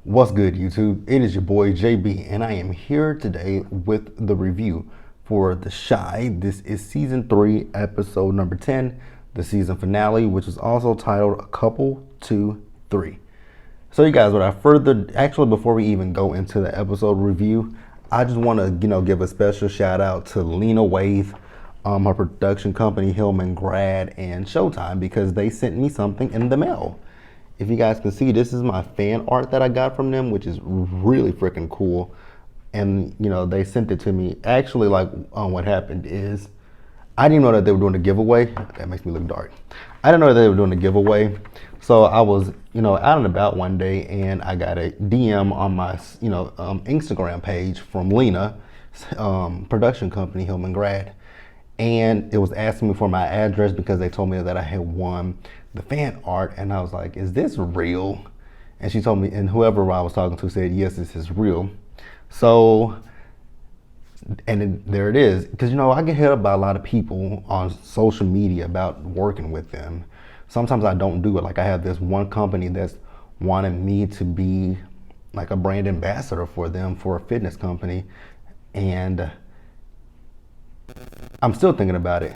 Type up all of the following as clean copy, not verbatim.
What's good, YouTube? It is your boy JB, and I am here today with the review for The Chi. This is season 3, episode number 10, the season finale, which is also titled A Couple 2 3. So, you guys, without further, actually, before we even go into the episode review, I just want to, give a special shout out to Lena Waithe, her production company, Hillman Grad, and Showtime, because they sent me something in the mail. If you guys can see, this is my fan art that I got from them, which is really freaking cool. And they sent it to me. Actually, what happened is, I didn't know that they were doing a giveaway. That makes me look dark. I didn't know that they were doing a giveaway. So I was, out and about one day, and I got a DM on my, Instagram page from Lena, production company, Hillman Grad. And it was asking me for my address because they told me that I had won the fan art. And I was like, is this real? And she told me, and whoever I was talking to said, yes, this is real. So, there it is. Because, I get hit up by a lot of people on social media about working with them. Sometimes I don't do it. Like, I have this one company that's wanting me to be like a brand ambassador for them, for a fitness company. And I'm still thinking about it.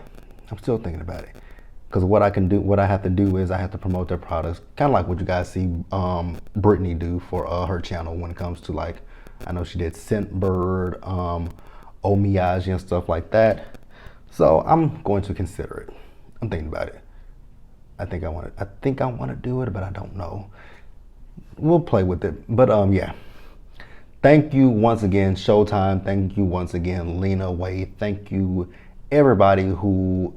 Because what I have to do is I have to promote their products. Kind of like what you guys see Brittany do for her channel when it comes to, I know she did Scentbird, Omiage and stuff like that. So I'm going to consider it. I'm thinking about it. I think I want to do it, but I don't know. We'll play with it. But yeah. Thank you once again, Showtime. Thank you once again, Lena Waithe. Thank you, everybody who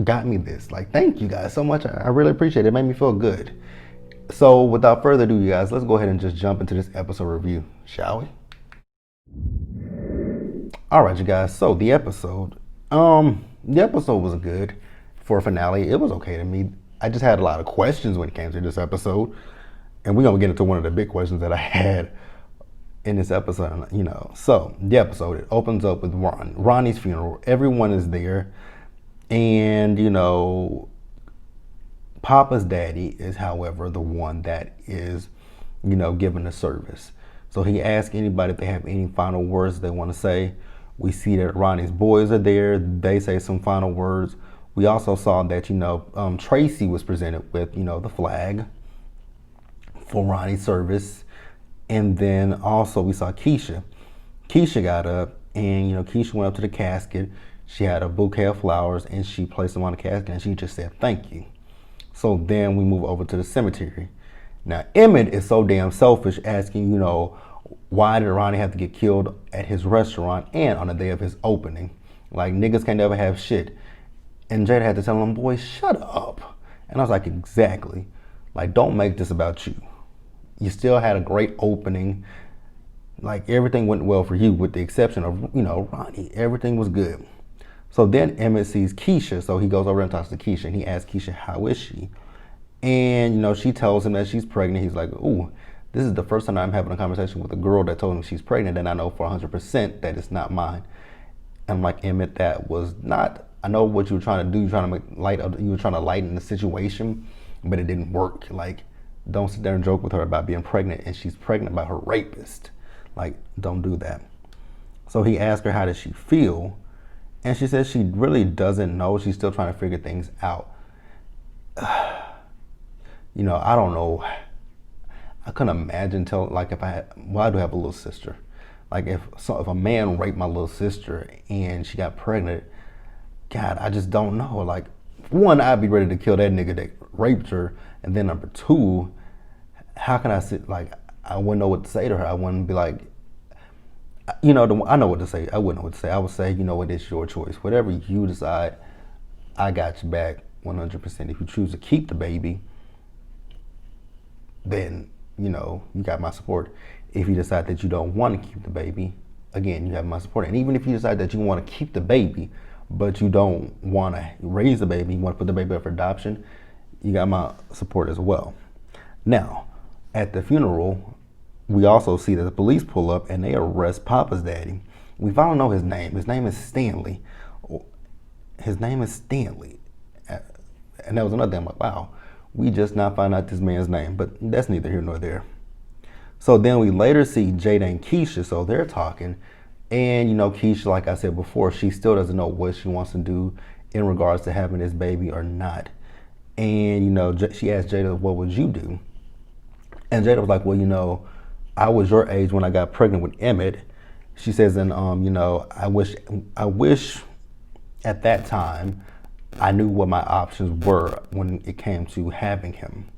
got me this. Thank you guys so much. I really appreciate it. It made me feel good. So, without further ado, you guys, let's go ahead and just jump into this episode review, shall we? All right, you guys. So the episode was good for a finale. It was okay to me. I just had a lot of questions when it came to this episode, and we're gonna get into one of the big questions that I had in this episode, So the episode, it opens up with Ronnie's funeral. Everyone is there, and Papa's daddy is, however, the one that is, giving the service. So he asks anybody if they have any final words they want to say. We see that Ronnie's boys are there. They say some final words. We also saw that, Tracy was presented with, the flag for Ronnie's service. And then also we saw Keisha. Keisha got up, and Keisha went up to the casket. She had a bouquet of flowers, and she placed them on the casket, and she just said thank you. So then we move over to the cemetery. Now Emmett is so damn selfish, asking, why did Ronnie have to get killed at his restaurant and on the day of his opening? Like, niggas can never have shit. And Jada had to tell him, boy, shut up. And I was like, exactly. Don't make this about you. You still had a great opening. Everything went well for you, with the exception of, Ronnie. Everything was good. So then Emmett sees Keisha. So he goes over and talks to Keisha, and he asks Keisha, how is she? And, she tells him that she's pregnant. He's like, ooh, this is the first time I'm having a conversation with a girl that told me she's pregnant, and I know for 100% that it's not mine. And I'm like, Emmett, that was not, I know what you were trying to do. You were trying to lighten the situation, but it didn't work. Don't sit there and joke with her about being pregnant, and she's pregnant by her rapist. Don't do that. So he asked her, how does she feel? And she says she really doesn't know. She's still trying to figure things out. I don't know. I couldn't imagine if I had, well, I do have a little sister. If a man raped my little sister and she got pregnant, God, I just don't know. One, I'd be ready to kill that nigga that raped her. And then number two, how can I sit, I wouldn't know what to say to her. I wouldn't be like, I know what to say. I wouldn't know what to say. I would say, what, it's your choice. Whatever you decide, I got you back 100%. If you choose to keep the baby, then, you got my support. If you decide that you don't want to keep the baby, again, you have my support. And even if you decide that you want to keep the baby, but you don't want to raise the baby, you want to put the baby up for adoption, you got my support as well. Now, at the funeral, we also see that the police pull up and they arrest Papa's daddy. We finally know his name. His name is Stanley. And that was another thing. I'm like, wow, we just now find out this man's name. But that's neither here nor there. So then we later see Jada and Keisha, so they're talking. And, Keisha, like I said before, she still doesn't know what she wants to do in regards to having this baby or not. And, she asked Jada, what would you do? And Jada was like, well, I was your age when I got pregnant with Emmett. She says, and, I wish at that time I knew what my options were when it came to having him.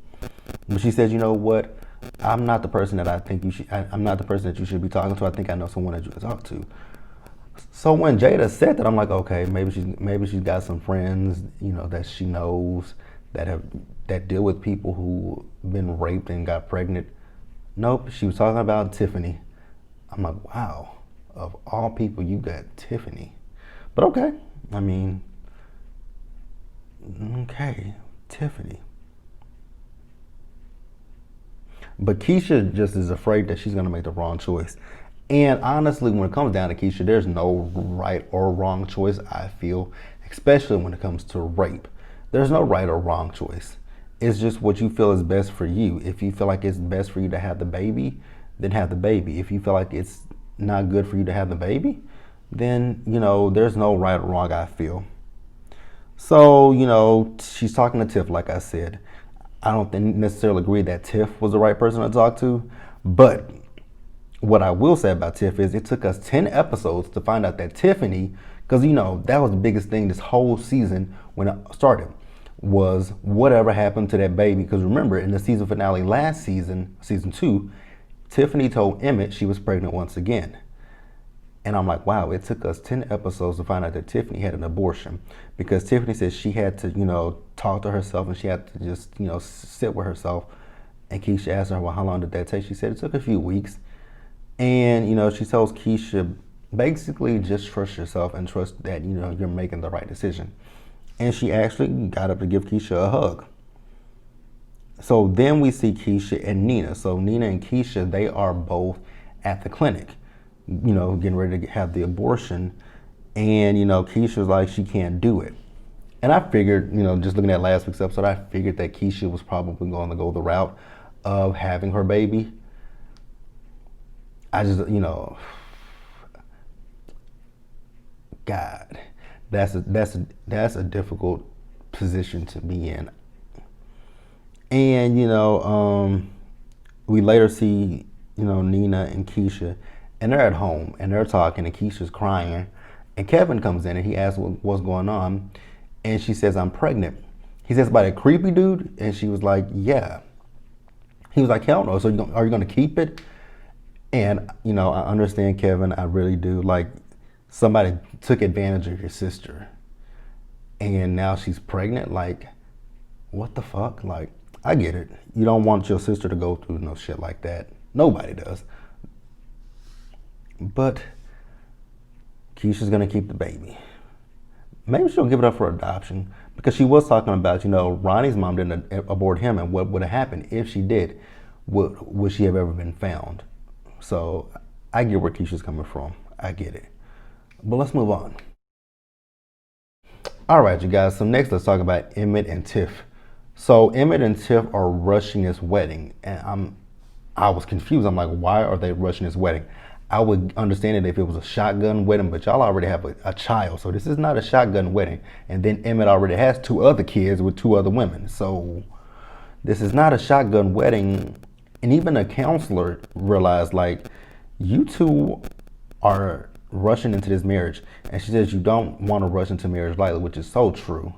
But she says, you know what? I'm not the person that I think you should. I'm not the person that you should be talking to. I think I know someone that you can talk to. So when Jada said that, I'm like, okay, maybe she's got some friends, that she knows that deal with people who been raped and got pregnant. Nope, she was talking about Tiffany. I'm like, wow, of all people, you got Tiffany. But okay, I mean, okay, Tiffany. But Keisha just is afraid that she's going to make the wrong choice. And honestly, when it comes down to Keisha, there's no right or wrong choice, I feel, especially when it comes to rape. There's no right or wrong choice. It's just what you feel is best for you. If you feel like it's best for you to have the baby, then have the baby. If you feel like it's not good for you to have the baby, then, there's no right or wrong, I feel. So, she's talking to Tiff, like I said. I don't necessarily agree that Tiff was the right person to talk to, but what I will say about Tiff is it took us 10 episodes to find out that Tiffany, because that was the biggest thing this whole season when it started, was whatever happened to that baby. Because remember, in the season finale last season, season 2, Tiffany told Emmett she was pregnant once again. And I'm like, wow, it took us 10 episodes to find out that Tiffany had an abortion, because Tiffany said she had to, talk to herself, and she had to just, sit with herself. And Keisha asked her, well, how long did that take? She said it took a few weeks. And, she tells Keisha, basically just trust yourself and trust that, you're making the right decision. And she actually got up to give Keisha a hug. So then we see Keisha and Nina. So Nina and Keisha, they are both at the clinic, getting ready to have the abortion. And, Keisha's like, she can't do it. And I figured, just looking at last week's episode, I figured that Keisha was probably going to go the route of having her baby. I just, God, that's a difficult position to be in. And, we later see, Nina and Keisha, and they're at home, and they're talking, and Keisha's crying. And Kevin comes in, and he asks what's going on. And she says, I'm pregnant. He says, by a creepy dude? And she was like, yeah. He was like, hell no. So are you going to keep it? And, I understand Kevin. I really do. Like, somebody took advantage of your sister, and now she's pregnant. Like, what the fuck? Like, I get it. You don't want your sister to go through no shit like that. Nobody does. But Keisha's going to keep the baby. Maybe she'll give it up for adoption, because she was talking about, Ronnie's mom didn't abort him, and what would have happened if she did. Would she have ever been found? So I get where Keisha's coming from. I get it. But let's move on. All right, you guys. So next, let's talk about Emmett and Tiff. So Emmett and Tiff are rushing this wedding, and I was confused. I'm like, why are they rushing this wedding? I would understand it if it was a shotgun wedding, but y'all already have a child. So this is not a shotgun wedding. And then Emmett already has 2 other kids with 2 other women. So this is not a shotgun wedding. And even a counselor realized, like, you 2 are rushing into this marriage. And she says you don't want to rush into marriage lightly, which is so true.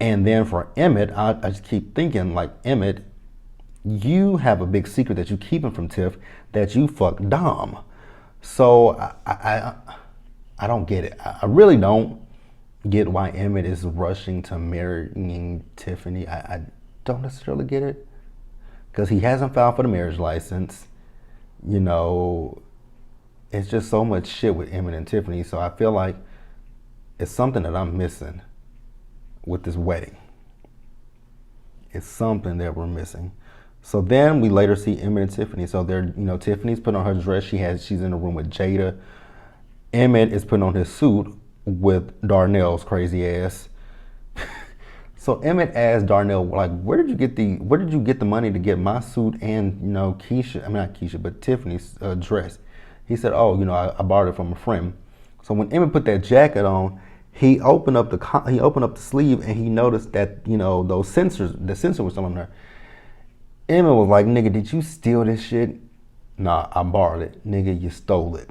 And then for Emmett, I just keep thinking, like, Emmett, you have a big secret that you keeping from Tiff, that you fucked Dom. So I don't get it. I really don't get why Emmett is rushing to marrying Tiffany. I don't necessarily get it, because he hasn't filed for the marriage license. It's just so much shit with Emmett and Tiffany. So I feel like it's something that I'm missing with this wedding. It's something that we're missing. So then we later see Emmett and Tiffany. So they're, Tiffany's putting on her dress. She's in a room with Jada. Emmett is putting on his suit with Darnell's crazy ass. So Emmett asked Darnell, like, where did you get the money to get my suit and, Keisha, I mean not Keisha, but Tiffany's dress? He said, oh, I borrowed it from a friend. So when Emmett put that jacket on, he opened up the sleeve and he noticed that, those sensors, the sensor was still on there. Emmett was like, nigga, did you steal this shit? Nah, I borrowed it. Nigga, you stole it.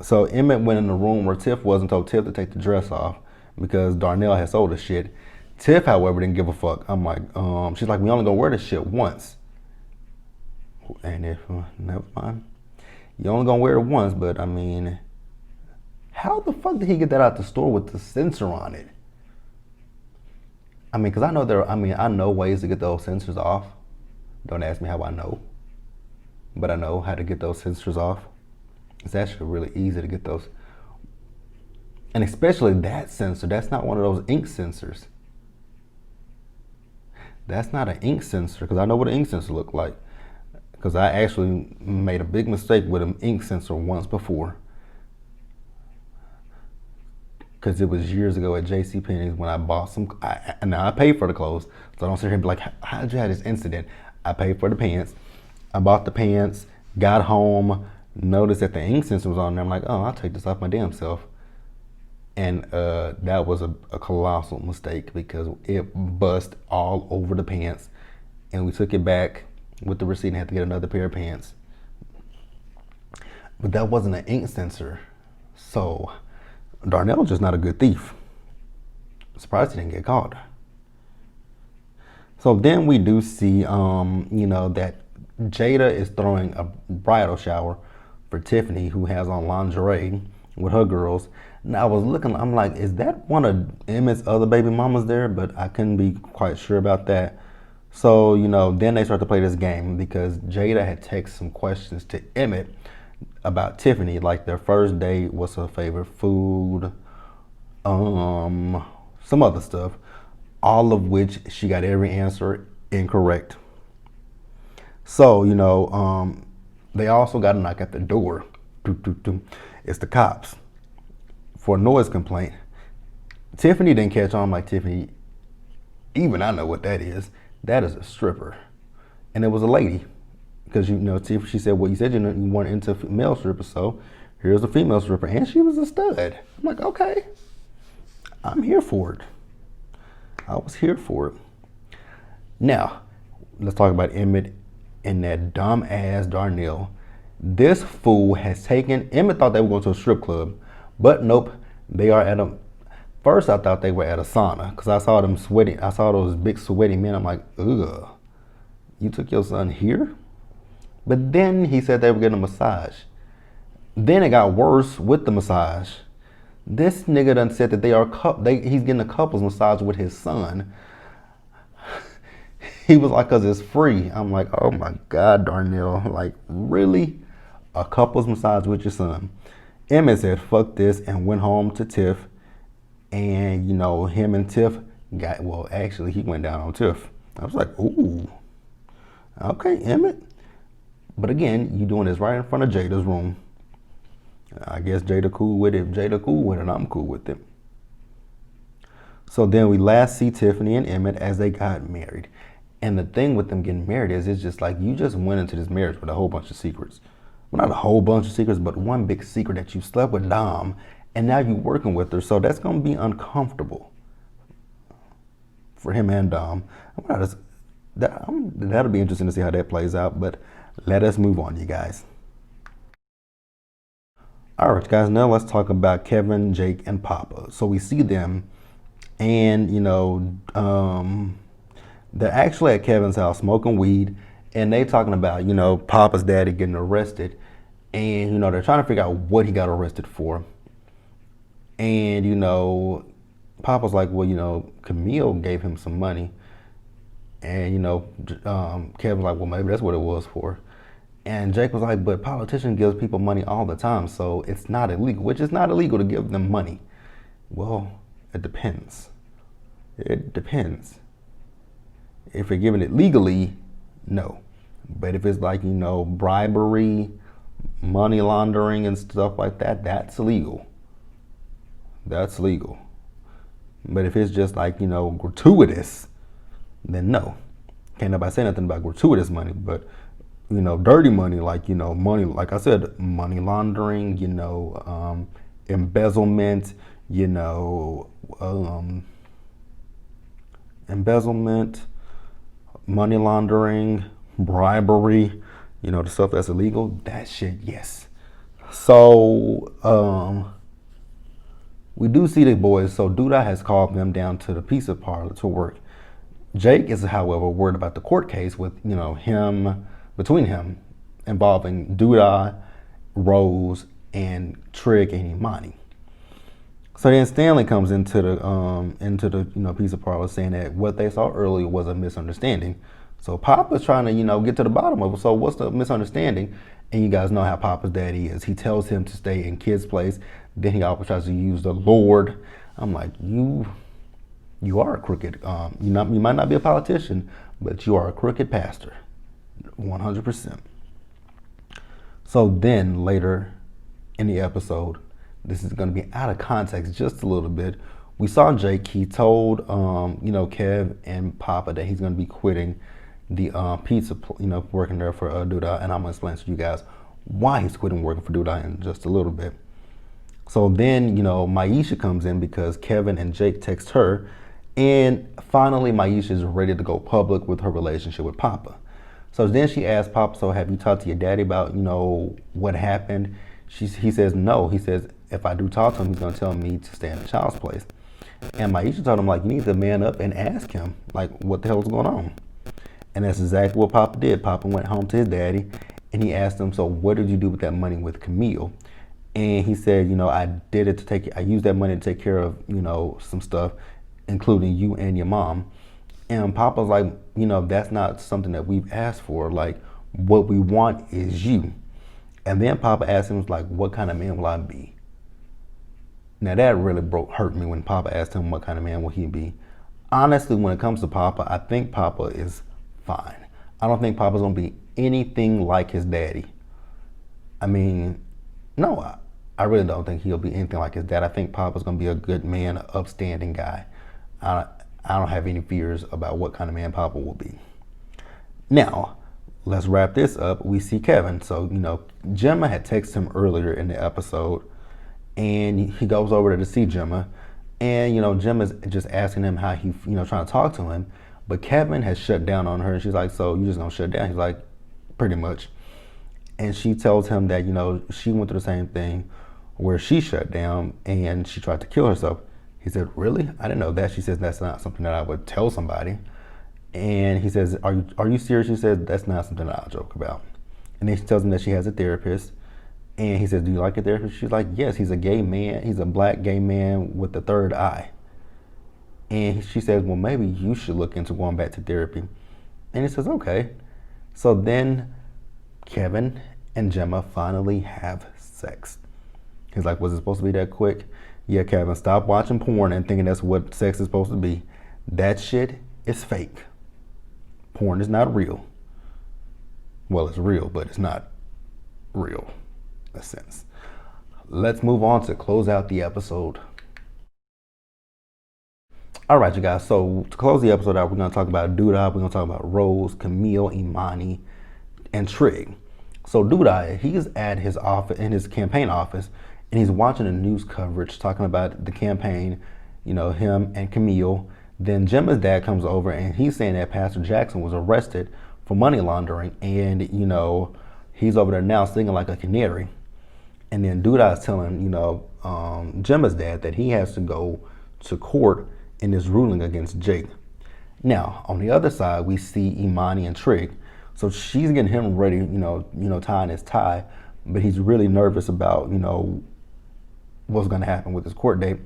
So Emmett went in the room where Tiff was and told Tiff to take the dress off because Darnell had sold the shit. Tiff, however, didn't give a fuck. I'm like, she's like, we only gonna wear this shit once. And if, never mind. You only gonna wear it once, but I mean, how the fuck did he get that out the store with the sensor on it? I mean, because I know ways to get those sensors off. Don't ask me how I know. But I know how to get those sensors off. It's actually really easy to get those. And especially that sensor, that's not one of those ink sensors. That's not an ink sensor, because I know what an ink sensor looked like. Because I actually made a big mistake with an ink sensor once before. Because it was years ago at JCPenney's when I bought some, now I paid for the clothes, so I don't sit here and be like, how did you have this incident? I paid for the pants. I bought the pants, got home, noticed that the ink sensor was on there. I'm like, oh, I'll take this off my damn self. And that was a colossal mistake because it bust all over the pants. And we took it back with the receipt and had to get another pair of pants. But that wasn't an ink sensor. So Darnell's just not a good thief. I'm surprised he didn't get caught. So then we do see, that Jada is throwing a bridal shower for Tiffany, who has on lingerie with her girls. Now I was looking, I'm like, is that one of Emmett's other baby mamas there? But I couldn't be quite sure about that. So, then they start to play this game because Jada had texted some questions to Emmett about Tiffany, like their first date, what's her favorite food, some other stuff, all of which she got every answer incorrect. So, they also got a knock at the door. It's the cops for a noise complaint. Tiffany didn't catch on. I'm like, Tiffany, even I know what that is. That is a stripper. And it was a lady. Because, Tiffany, she said, well, you said you weren't into male strippers, so here's a female stripper. And she was a stud. I'm like, okay, I'm here for it. I was here for it. Now, let's talk about Emmett and that dumb ass Darnell. This fool has taken, Emmett thought they were going to a strip club, but nope, they are at first I thought they were at a sauna because I saw them sweating. I saw those big sweaty men. I'm like, ugh, you took your son here? But then he said they were getting a massage. Then it got worse with the massage. This nigga done said that he's getting a couples massage with his son. He was like, cause it's free. I'm like, oh my God, Darnell, like really? A couples massage with your son. Emmett said, fuck this, and went home to Tiff. And him and Tiff actually he went down on Tiff. I was like, ooh, okay, Emmett. But again, you doing this right in front of Jada's room. I guess Jada cool with it. If Jada cool with it, I'm cool with it. So then we last see Tiffany and Emmett as they got married. And the thing with them getting married is it's just like you just went into this marriage with a whole bunch of secrets. Well, not a whole bunch of secrets, but one big secret that you slept with Dom and now you're working with her. So that's going to be uncomfortable for him and Dom. That'll be interesting to see how that plays out, but let us move on, you guys. All right, guys, now let's talk about Kevin, Jake, and Papa. So we see them and, they're actually at Kevin's house smoking weed and they talking about, Papa's daddy getting arrested and, they're trying to figure out what he got arrested for. And, Papa's like, well, Camille gave him some money. And, Kevin's like, well, maybe that's what it was for. And Jake was like, but politician gives people money all the time, so it's not illegal, which is not illegal to give them money. Well, it depends. It depends. If you're giving it legally, no. But if it's like, bribery, money laundering and stuff like that, that's illegal. That's legal. But if it's just like, gratuitous, then no. Can't nobody say nothing about gratuitous money. But, dirty money, like, money, like I said, money laundering, embezzlement, embezzlement, money laundering, bribery, the stuff that's illegal, that shit, yes. So, we do see the boys. So Duda has called them down to the pizza parlor to work. Jake is, however, worried about the court case with, between him, involving Duda, Rose, and Trig and Imani. So then Stanley comes into the pizza parlor saying that what they saw earlier was a misunderstanding. So Papa's trying to, get to the bottom of it. So what's the misunderstanding? And you guys know how Papa's daddy is. He tells him to stay in Kid's place. Then he always tries to use the Lord. I'm like, you are a crooked. You might not be a politician, but you are a crooked pastor, 100%. So then later in the episode, this is going to be out of context just a little bit. We saw Jake. He told Kev and Papa that he's going to be quitting the pizza, working there for Duda, and I'm going to explain to you guys why he's quitting working for Duda in just a little bit. So then, Maisha comes in because Kevin and Jake text her, and finally Maisha is ready to go public with her relationship with Papa. So then she asks Papa, so have you talked to your daddy about, what happened? He says no. He says, if I do talk to him, he's going to tell me to stay in the child's place. And Maisha told him, like, you need to man up and ask him, like, what the hell is going on? And that's exactly what Papa did. Papa went home to his daddy, and he asked him, so what did you do with that money with Camille? And he said, I used that money to take care of, some stuff, including you and your mom. And Papa's like, that's not something that we've asked for. Like, what we want is you. And then Papa asked him, like, what kind of man will I be? Now that really hurt me when Papa asked him what kind of man will he be. Honestly, when it comes to Papa, I think Papa is fine. I don't think Papa's gonna be anything like his daddy. I mean, no, I really don't think he'll be anything like his dad. I think Papa's gonna be a good man, an upstanding guy. I don't have any fears about what kind of man Papa will be. Now, let's wrap this up. We see Kevin. So, Gemma had texted him earlier in the episode, and he goes over there to see Gemma. And, Gemma's just asking him how he, trying to talk to him. But Kevin has shut down on her, and she's like, so you just gonna shut down? He's like, pretty much. And she tells him that, she went through the same thing where she shut down and she tried to kill herself. He said, really? I didn't know that. She says, that's not something that I would tell somebody. And he says, are you serious? She says, that's not something that I'll joke about. And then she tells him that she has a therapist. And he says, do you like a therapist? She's like, yes, he's a gay man. He's a black gay man with the third eye. And she says, well, maybe you should look into going back to therapy. And he says, okay. So then Kevin and Gemma finally have sex. He's like, was it supposed to be that quick? Yeah, Kevin, stop watching porn and thinking that's what sex is supposed to be. That shit is fake. Porn is not real. Well, it's real, but it's not real in a sense. Let's move on to close out the episode. All right, you guys. So to close the episode out, we're going to talk about Duda. We're going to talk about Rose, Camille, Imani, and Trig. So Duda, he's at his office, in his campaign office, and he's watching the news coverage talking about the campaign, him and Camille. Then Gemma's dad comes over, and he's saying that Pastor Jackson was arrested for money laundering, and he's over there now singing like a canary. And then Duda is telling Gemma's dad that he has to go to court in this ruling against Jake. Now, on the other side, we see Imani and Trig. So she's getting him ready, tying his tie, but he's really nervous about, what's going to happen with this court date,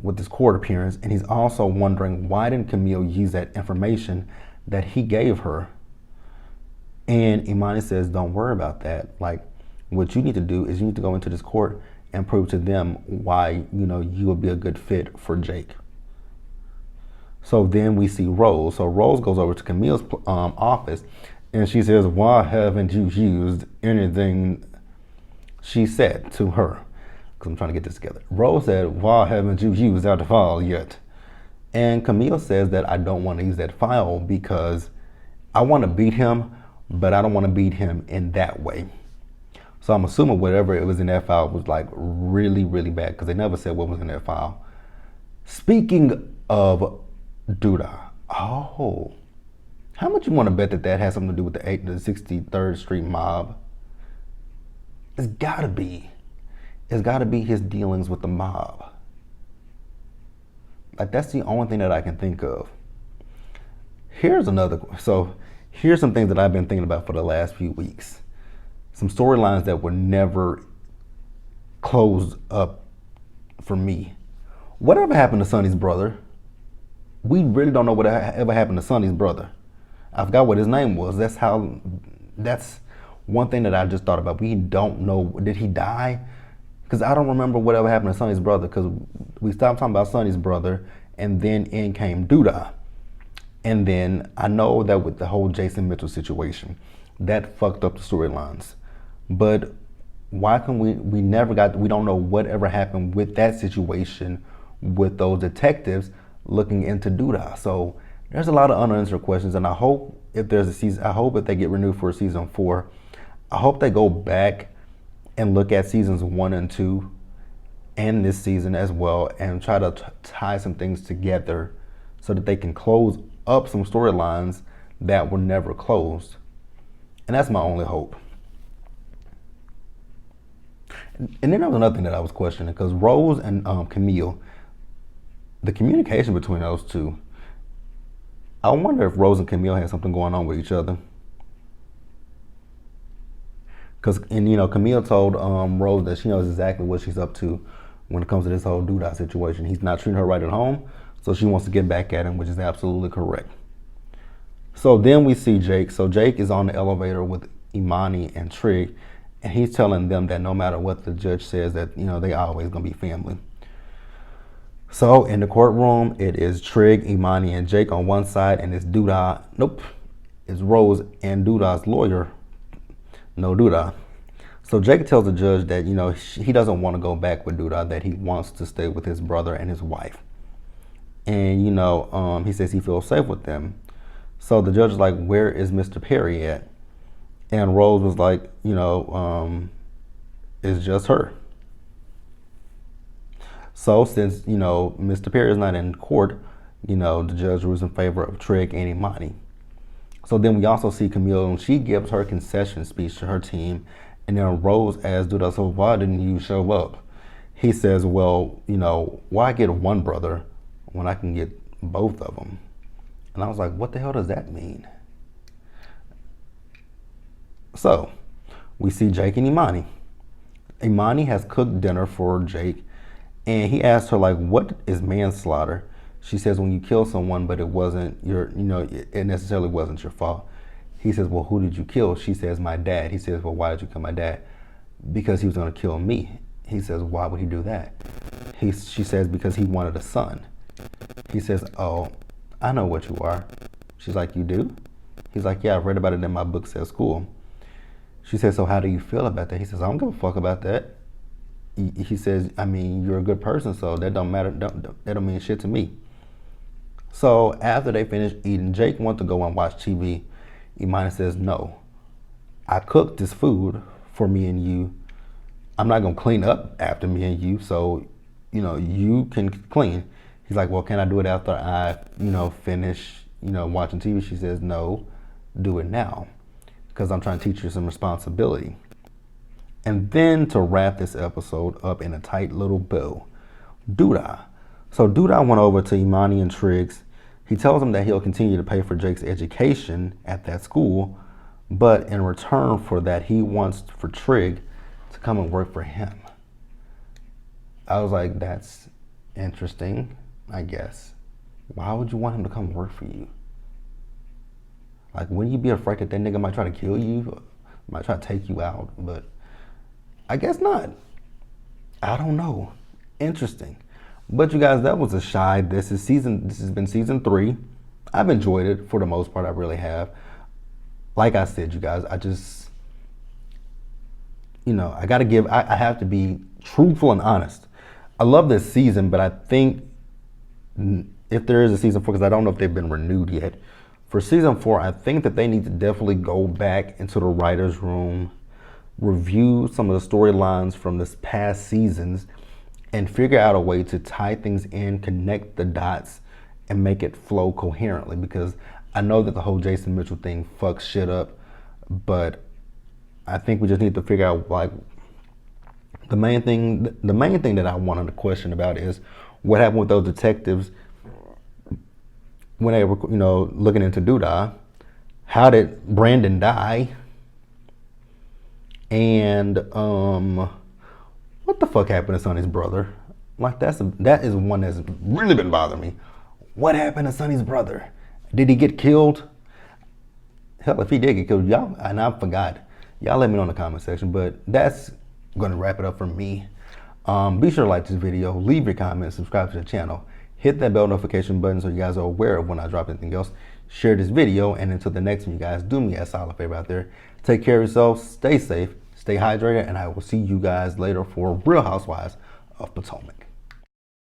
with this court appearance. And he's also wondering, why didn't Camille use that information that he gave her? And Imani says, don't worry about that. Like, what you need to do is you need to go into this court and prove to them why, you would be a good fit for Jake. So then we see Rose. So Rose goes over to Camille's office, and she says, why haven't you used anything she said to her? Because I'm trying to get this together. Rose said, why haven't you used that file yet? And Camille says that I don't want to use that file because I want to beat him, but I don't want to beat him in that way. So I'm assuming whatever it was in that file was like really, really bad because they never said what was in that file. Speaking of Duda, oh, how much you want to bet that that has something to do with the 63rd Street mob? It's gotta be. It's gotta be his dealings with the mob. Like, that's the only thing that I can think of. Here's some things that I've been thinking about for the last few weeks. Some storylines that were never closed up for me. Whatever happened to Sonny's brother? We really don't know what ever happened to Sonny's brother. I forgot what his name was. That's one thing that I just thought about. We don't know. Did he die? Because I don't remember whatever happened to Sonny's brother, because we stopped talking about Sonny's brother, and then in came Duda. And then I know that with the whole Jason Mitchell situation, that fucked up the storylines. But why can we don't know whatever happened with that situation with those detectives looking into Duda. So there's a lot of unanswered questions, and I hope if they get renewed for season 4, I hope they go back and look at seasons 1 and 2 and this season as well, and try to tie some things together so that they can close up some storylines that were never closed. And that's my only hope. And then there was another thing that I was questioning, because Rose and Camille, the communication between those two, I wonder if Rose and Camille had something going on with each other. Because, Camille told Rose that she knows exactly what she's up to when it comes to this whole Duda situation. He's not treating her right at home, so she wants to get back at him, which is absolutely correct. So then we see Jake. So Jake is on the elevator with Imani and Trig, and he's telling them that no matter what the judge says, that, they always gonna be family. So in the courtroom, it is Trig, Imani, and Jake on one side, and it's Duda. Nope, it's Rose and Duda's lawyer. No Duda. So Jake tells the judge that, he doesn't want to go back with Duda, that he wants to stay with his brother and his wife. And, he says he feels safe with them. So the judge is like, where is Mr. Perry at? And Rose was like, it's just her. So since, Mr. Perry is not in court, the judge rules in favor of Trig and Imani. So then we also see Camille, and she gives her concession speech to her team. And then Rose asks Duda, so why didn't you show up? He says, well, why get one brother when I can get both of them? And I was like, what the hell does that mean? So we see Jake and Imani. Imani has cooked dinner for Jake, and he asked her, like, what is manslaughter? She says, when you kill someone, but it wasn't it necessarily wasn't your fault. He says, well, who did you kill? She says, my dad. He says, well, why did you kill my dad? Because he was going to kill me. He says, why would he do that? She says, because he wanted a son. He says, oh, I know what you are. She's like, you do? He's like, yeah, I've read about it in my books at school. She says, so how do you feel about that? He says, I don't give a fuck about that. He says, I mean, you're a good person, so that don't matter. That don't mean shit to me. So after they finish eating, Jake wants to go and watch TV. Imani says, no, I cooked this food for me and you. I'm not going to clean up after me and you, so, you can clean. He's like, well, can I do it after I, finish, watching TV? She says, no, do it now, because I'm trying to teach you some responsibility. And then to wrap this episode up in a tight little bow, Duda. So Duda went over to Imani and Triggs. He tells him that he'll continue to pay for Jake's education at that school, but in return for that, he wants for Trig to come and work for him. I was like, that's interesting, I guess. Why would you want him to come work for you? Like, wouldn't you be afraid that nigga might try to kill you? Might try to take you out? But I guess not. I don't know. Interesting. But you guys, that was a shy. This has been season 3. I've enjoyed it for the most part. I really have. Like I said, you guys, I just, I have to be truthful and honest. I love this season, but I think if there is a season 4, because I don't know if they've been renewed yet. For season 4, I think that they need to definitely go back into the writer's room, review some of the storylines from this past seasons, and figure out a way to tie things in, connect the dots, and make it flow coherently. Because I know that the whole Jason Mitchell thing fucks shit up, but I think we just need to figure out, like, the main thing that I wanted to question about is what happened with those detectives when they were, looking into Doodah. How did Brandon die? And what the fuck happened to Sonny's brother? Like, that is one that's really been bothering me. What happened to Sonny's brother? Did he get killed? Hell, if he did get killed, y'all, and I forgot. Y'all let me know in the comment section, but that's gonna wrap it up for me. Be sure to like this video, leave your comments, subscribe to the channel, hit that bell notification button so you guys are aware of when I drop anything else. Share this video, and until the next one, you guys, do me a solid favor out there. Take care of yourselves, stay safe, stay hydrated, and I will see you guys later for Real Housewives of Potomac.